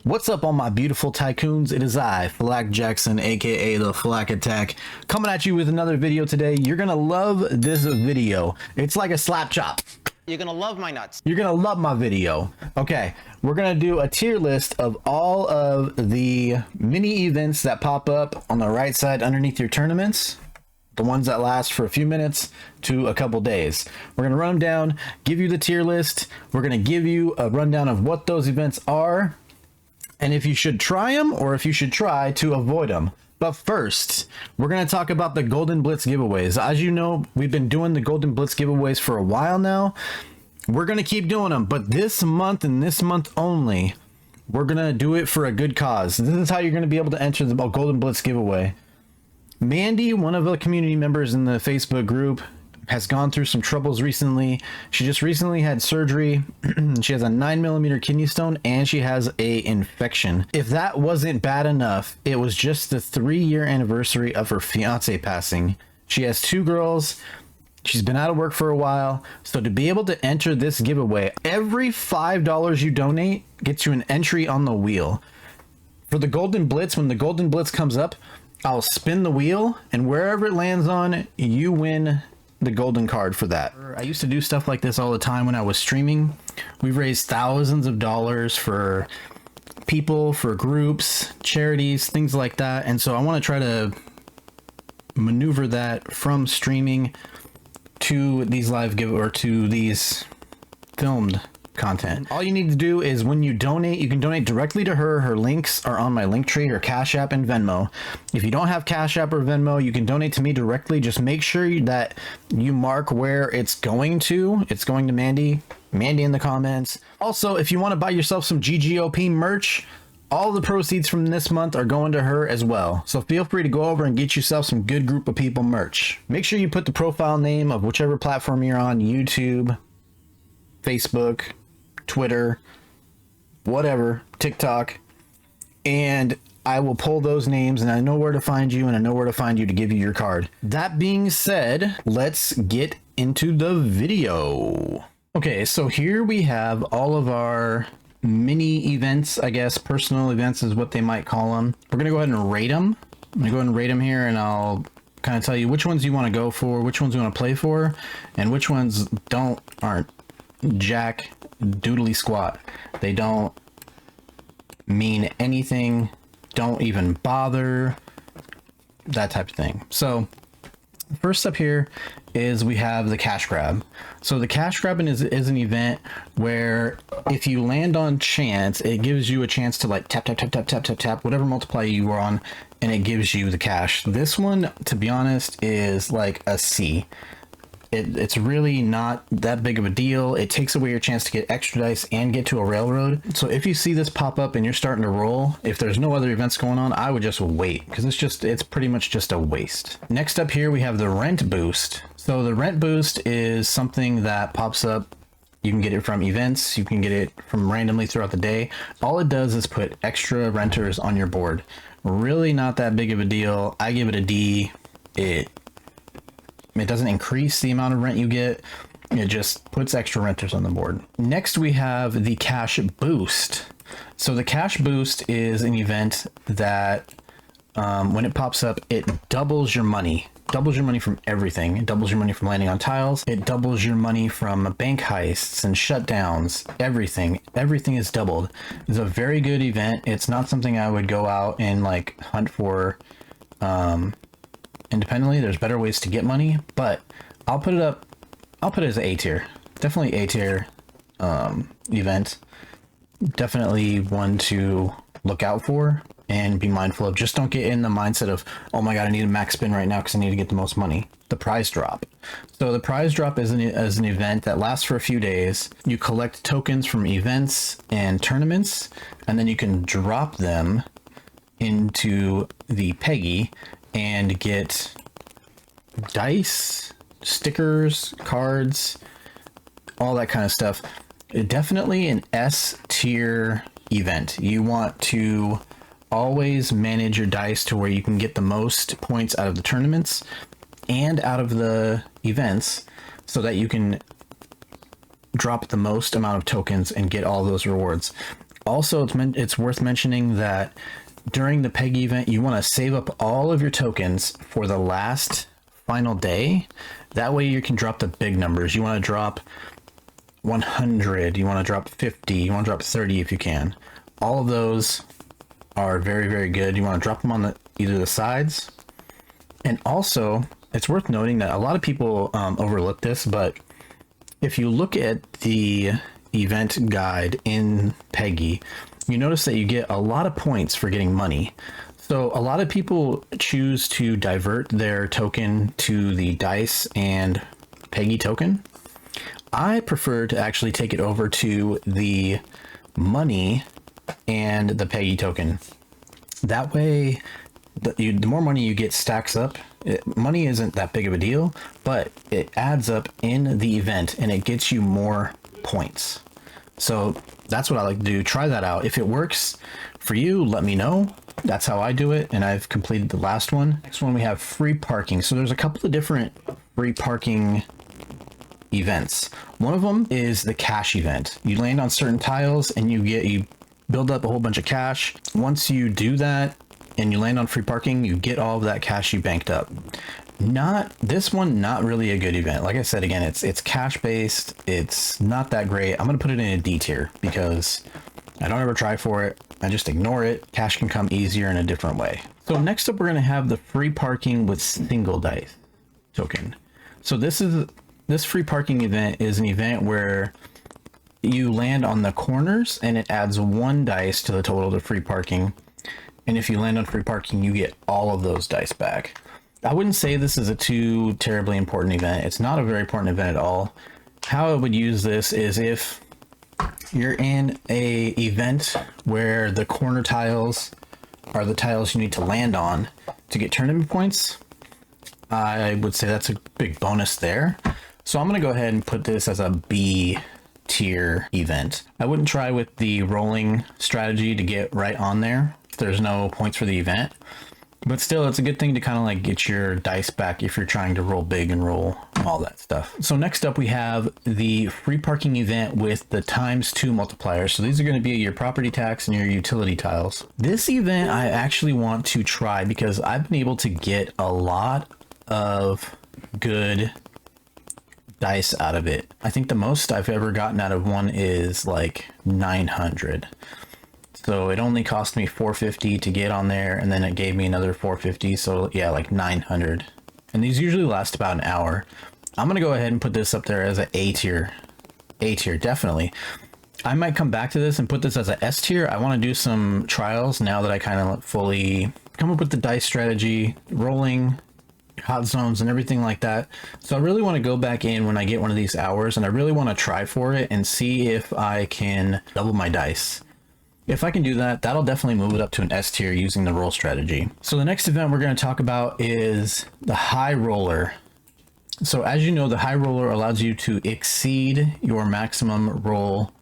What's up, all my beautiful tycoons? It is I, Flackjackson, aka the Flack Attack, coming at you with another video today. You're gonna love this video. It's like a slap chop. You're gonna love my nuts. You're gonna love my video. Okay, we're gonna do a tier list of all of the mini events that pop up on the right side underneath your tournaments. The ones that last for a few minutes to a couple days. We're gonna run them down, give you the tier list. We're gonna give you a rundown of what those events are, and if you should try them or if you should try to avoid them. But first, we're going to talk about the Golden Blitz giveaways. As you know, we've been doing the Golden Blitz giveaways for a while now. We're going to keep doing them, but this month and this month only, we're going to do it for a good cause. This is how you're going to be able to enter the Golden Blitz giveaway. Mandy, one of the community members in the Facebook group, has gone through some troubles recently. She just recently had surgery. She has a 9mm kidney stone and she has a infection. If that wasn't bad enough, it was just the 3-year anniversary of her fiance passing. She has 2 girls. She's been out of work for a while. So to be able to enter this giveaway, every $5 you donate gets you an entry on the wheel. For the Golden Blitz, when the Golden Blitz comes up, I'll spin the wheel and wherever it lands on, you win the golden card for that. I used to do stuff like this all the time when I was streaming. We've raised thousands of dollars for people, for groups, charities, things like that. And so I want to try to maneuver that from streaming to these to these filmed content. All you need to do is when you donate, you can donate directly to her. Her links are on my Linktree, or Cash App and Venmo. If you don't have Cash App or Venmo, you can donate to me directly. Just make sure that you mark where it's going to. It's going to Mandy in the comments. Also, if you want to buy yourself some GGOP merch, all the proceeds from this month are going to her as well. So feel free to go over and get yourself some good group of people merch. Make sure you put the profile name of whichever platform you're on: YouTube, Facebook, Twitter, whatever, TikTok, and I will pull those names and I know where to find you, and I know where to find you to give you your card. That being said, let's get into the video. Okay, so here we have all of our mini events, I guess. Personal events is what they might call them. We're gonna go ahead and rate them. I'm gonna go ahead and rate them here, and I'll kind of tell you which ones you want to go for, which ones you want to play for, and which ones aren't jack doodly squat. They don't mean anything, don't even bother, that type of thing. So first up here is we have the cash grab. So the cash grabbing is an event where if you land on chance, it gives you a chance to like tap tap tap tap tap tap tap whatever multiplier you are on, and it gives you the cash. This one, to be honest, is like a C. It's really not that big of a deal. It takes away your chance to get extra dice and get to a railroad. So if you see this pop up and you're starting to roll, if there's no other events going on, I would just wait, because it's pretty much just a waste. Next up here we have the rent boost. So the rent boost is something that pops up. You can get it from events, you can get it from randomly throughout the day. All it does is put extra renters on your board. Really not that big of a deal. I give it a D. It doesn't increase the amount of rent you get. It just puts extra renters on the board. Next, we have the cash boost. So the cash boost is an event that when it pops up, it doubles your money. Doubles your money from everything. It doubles your money from landing on tiles. It doubles your money from bank heists and shutdowns. Everything is doubled. It's a very good event. It's not something I would go out and like hunt for independently. There's better ways to get money, but I'll put it as A tier. Definitely A tier event. Definitely one to look out for and be mindful of. Just don't get in the mindset of, oh my god, I need a max spin right now because I need to get the most money. The prize drop. So the prize drop is an event that lasts for a few days. You collect tokens from events and tournaments, and then you can drop them into the Peggy and get dice, stickers, cards, all that kind of stuff. Definitely an S tier event. You want to always manage your dice to where you can get the most points out of the tournaments and out of the events so that you can drop the most amount of tokens and get all those rewards. Also, it's worth mentioning that during the PEG event, you want to save up all of your tokens for the last final day. That way you can drop the big numbers. You want to drop 100, you want to drop 50, you want to drop 30 if you can. All of those are very, very good. You want to drop them on either the sides. And also, it's worth noting that a lot of people overlook this, but if you look at the event guide in PEGI, you notice that you get a lot of points for getting money. So a lot of people choose to divert their token to the dice and PEGI token. I prefer to actually take it over to the money and the PEGI token. That way, the more money you get stacks up. Money isn't that big of a deal, but it adds up in the event and it gets you more points. So that's what I like to do. Try that out. If it works for you, let me know. That's how I do it, and I've completed the last one. Next one, we have free parking. So there's a couple of different free parking events. One of them is the cash event. You land on certain tiles and you build up a whole bunch of cash. Once you do that and you land on free parking, you get all of that cash you banked up. This one, not really a good event. Like I said, again, it's cash based. It's not that great. I'm gonna put it in a D tier because I don't ever try for it. I just ignore it. Cash can come easier in a different way. So next up, we're gonna have the free parking with single dice token. So this free parking event is an event where you land on the corners and it adds 1 dice to the total of free parking. And if you land on free parking, you get all of those dice back. I wouldn't say this is a too terribly important event. It's not a very important event at all. How I would use this is if you're in a event where the corner tiles are the tiles you need to land on to get tournament points, I would say that's a big bonus there. So I'm going to go ahead and put this as a B tier event. I wouldn't try with the rolling strategy to get right on there if there's no points for the event. But still, it's a good thing to kind of like get your dice back if you're trying to roll big and roll all that stuff. So next up, we have the free parking event with the ×2 multiplier. So these are going to be your property tax and your utility tiles. This event I actually want to try because I've been able to get a lot of good dice out of it. I think the most I've ever gotten out of one is like 900. So it only cost me 450 to get on there, and then it gave me another 450. So yeah, like 900. And these usually last about an hour. I'm gonna go ahead and put this up there as an A tier. A tier, definitely. I might come back to this and put this as an S tier. I want to do some trials now that I kind of fully come up with the dice strategy, rolling, hot zones, and everything like that. So I really want to go back in when I get one of these hours, and I really want to try for it and see if I can double my dice. If I can do that, that'll definitely move it up to an S tier using the roll strategy. So the next event we're going to talk about is the high roller. So as you know, the high roller allows you to exceed your maximum roll.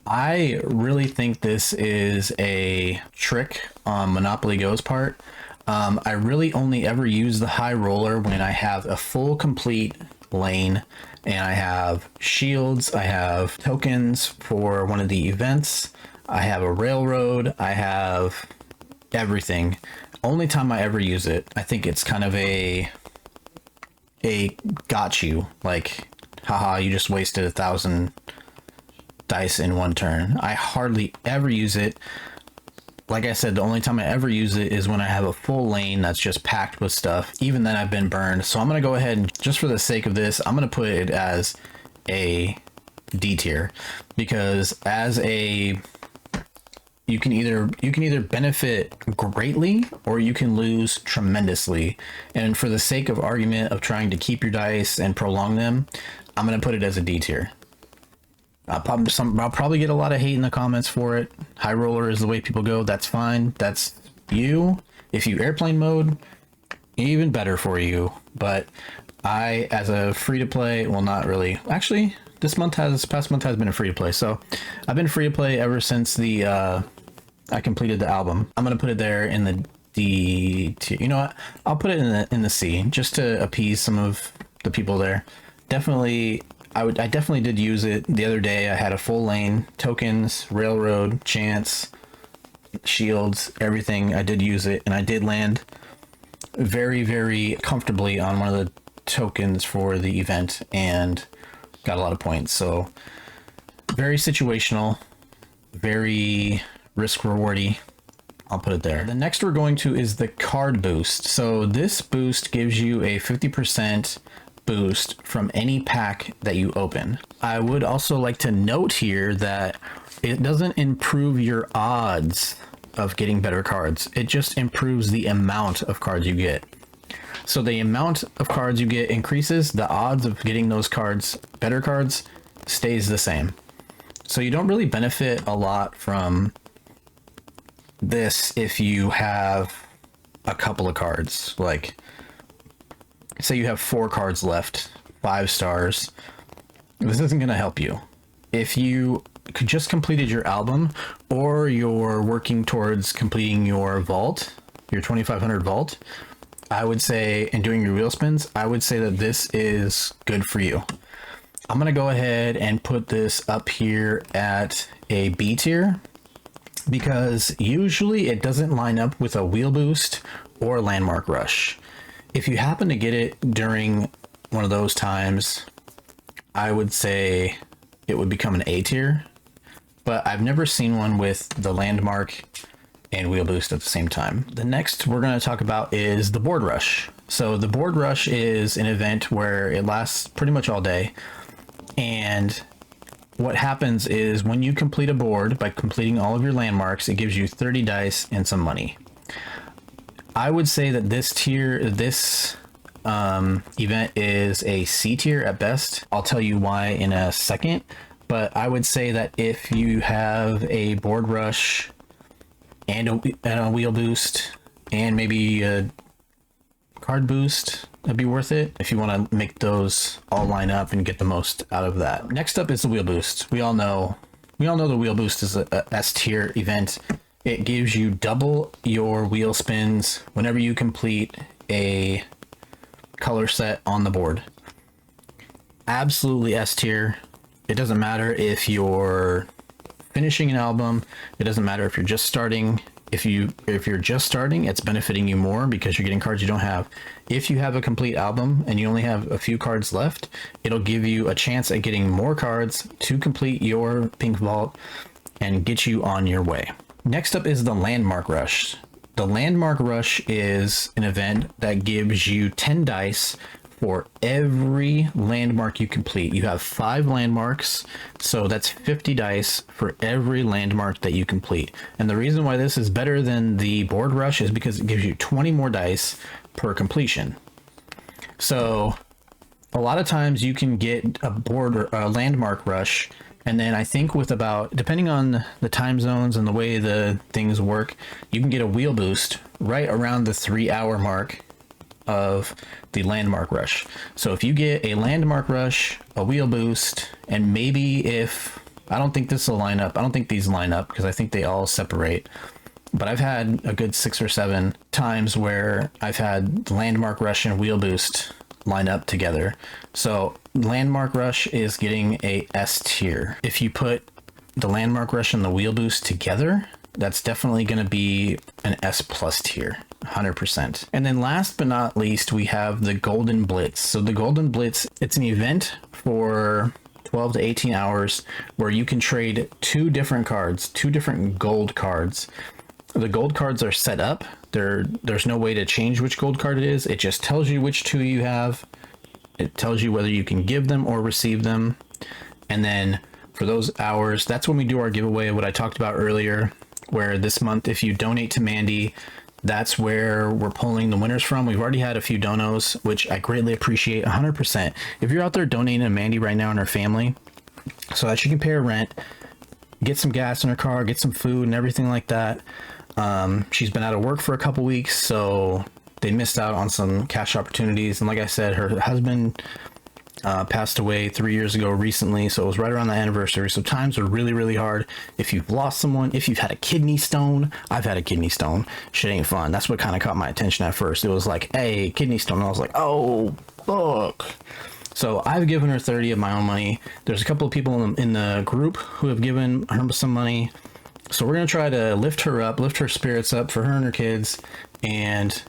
I really think this is a trick on Monopoly Go's part. I really only ever use the high roller when I have a full complete lane and I have shields, I have tokens for one of the events, I have a railroad, I have everything. Only time I ever use it, I think it's kind of a got you, like, haha, you just wasted 1,000 dice in one turn. I hardly ever use it. Like I said, the only time I ever use it is when I have a full lane that's just packed with stuff. Even then I've been burned. So I'm going to go ahead and, just for the sake of this, I'm going to put it as a D tier, because as a, you can either benefit greatly or you can lose tremendously. And for the sake of argument of trying to keep your dice and prolong them, I'm going to put it as a D tier. I'll probably get a lot of hate in the comments for it. High roller is the way people go. That's fine. That's you. If you airplane mode, even better for you. But I, as a free to play, well, not really. Actually, this past month has been a free to play. So I've been free to play ever since I completed the album. I'm gonna put it there in the D tier. You know what? I'll put it in the C just to appease some of the people there. Definitely. I definitely did use it the other day. I had a full lane, tokens, railroad, chance, shields, everything. I did use it, and I did land very, very comfortably on one of the tokens for the event and got a lot of points. So very situational, very risk rewardy. I'll put it there. The next we're going to is the card boost. So this boost gives you a 50% boost from any pack that you open. I would also like to note here that it doesn't improve your odds of getting better cards. It just improves the amount of cards you get. So the amount of cards you get increases, the odds of getting those cards, better cards, stays the same. So you don't really benefit a lot from this if you have a couple of cards. Like, say you have 4 cards left, 5 stars. This isn't going to help you. If you could just completed your album, or you're working towards completing your vault, your 2500 vault, I would say, and doing your wheel spins, I would say that this is good for you. I'm going to go ahead and put this up here at a B tier, because usually it doesn't line up with a wheel boost or landmark rush. If you happen to get it during one of those times, I would say it would become an A tier, but I've never seen one with the landmark and wheel boost at the same time. The next we're going to talk about is the board rush. So the board rush is an event where it lasts pretty much all day, and what happens is when you complete a board by completing all of your landmarks, it gives you 30 dice and some money. I would say that this event is a C tier at best. I'll tell you why in a second, but I would say that if you have a board rush and a wheel boost and maybe a card boost, that'd be worth it if you want to make those all line up and get the most out of that. Next up is the wheel boost. We all know the wheel boost is a S tier event. It gives you double your wheel spins whenever you complete a color set on the board. Absolutely S tier. It doesn't matter if you're finishing an album. It doesn't matter if you're just starting. If you're just starting, it's benefiting you more because you're getting cards you don't have. If you have a complete album and you only have a few cards left, it'll give you a chance at getting more cards to complete your pink vault and get you on your way. Next up is the landmark rush. The landmark rush is an event that gives you 10 dice for every landmark you complete. You have 5 landmarks, so that's 50 dice for every landmark that you complete. And the reason why this is better than the board rush is because it gives you 20 more dice per completion. So a lot of times you can get a board or a landmark rush, and then I think with about, depending on the time zones and the way the things work, you can get a wheel boost right around the 3-hour mark of the landmark rush. So if you get a landmark rush, a wheel boost, and maybe if, I don't think this will line up, I don't think these line up because I think they all separate, but I've had a good 6 or 7 times where I've had the landmark rush and wheel boost line up together. So landmark rush is getting a S tier. If you put the landmark rush and the wheel boost together, that's definitely going to be an S plus tier, 100%. And then last but not least, we have the Golden Blitz. So the Golden Blitz, it's an event for 12 to 18 hours where you can trade 2 different cards, 2 different gold cards. The gold cards are set up. There's no way to change which gold card it is. It just tells you which 2 you have. It tells you whether you can give them or receive them. And then for those hours, that's when we do our giveaway, what I talked about earlier, where this month, if you donate to Mandy, that's where we're pulling the winners from. We've already had a few donos, which I greatly appreciate 100%. If you're out there donating to Mandy right now and her family, so that she can pay her rent, get some gas in her car, get some food and everything like that. She's been out of work for a couple weeks, so they missed out on some cash opportunities. And like I said, her husband passed away 3 years ago recently, so it was right around the anniversary. So times are really, really hard. If you've lost someone, if you've had a kidney stone, I've had a kidney stone. Shit ain't fun. That's what kind of caught my attention at first. It was like, hey, kidney stone. And I was like, oh, fuck. So I've given her 30 of my own money. There's a couple of people in the group who have given her some money. So we're going to try to lift her up, lift her spirits up for her and her kids. And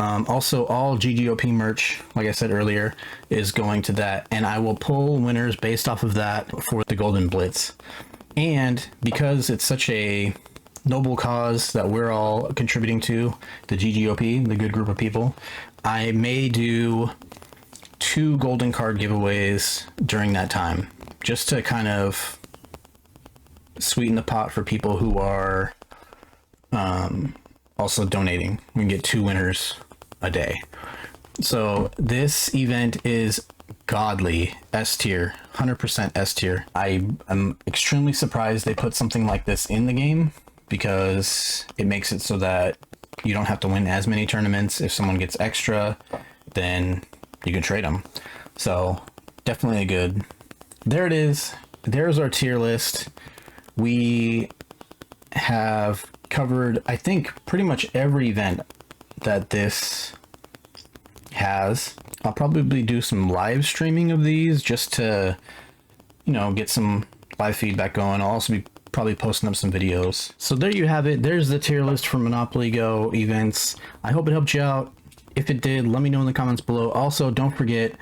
also all GGOP merch, like I said earlier, is going to that. And I will pull winners based off of that for the Golden Blitz. And because it's such a noble cause that we're all contributing to, the GGOP, the good group of people, I may do 2 golden card giveaways during that time, just to kind of sweeten the pot for people who are also donating. We can get 2 winners a day. So this event is godly, S tier, 100% S tier. I am extremely surprised they put something like this in the game, because it makes it so that you don't have to win as many tournaments. If someone gets extra, then you can trade them. So definitely a good. There it is. There's our tier list. We have covered, I think, pretty much every event that this has. I'll probably do some live streaming of these just to, get some live feedback going. I'll also be probably posting up some videos. So there you have it. There's the tier list for Monopoly Go events. I hope it helped you out. If it did, let me know in the comments below. Also, don't forget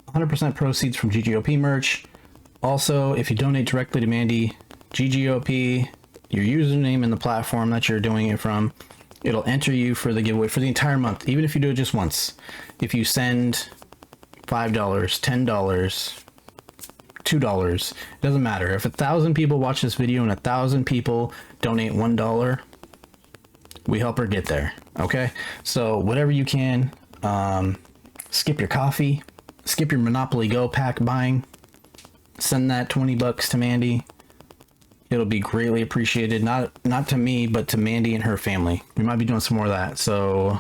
100% proceeds from GGOP merch. Also, if you donate directly to Mandy, GGOP, your username and the platform that you're doing it from, it'll enter you for the giveaway for the entire month, even if you do it just once. If you send $5, $10, $2, it doesn't matter. If 1,000 people watch this video and 1,000 people donate $1, we help her get there. Okay, so whatever you can, skip your coffee, skip your Monopoly Go pack buying, send that $20 to Mandy. It'll be greatly appreciated. Not to me, but to Mandy and her family. We might be doing some more of that, so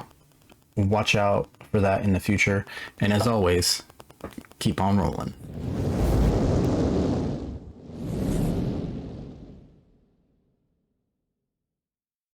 watch out for that in the future. And as always, keep on rolling.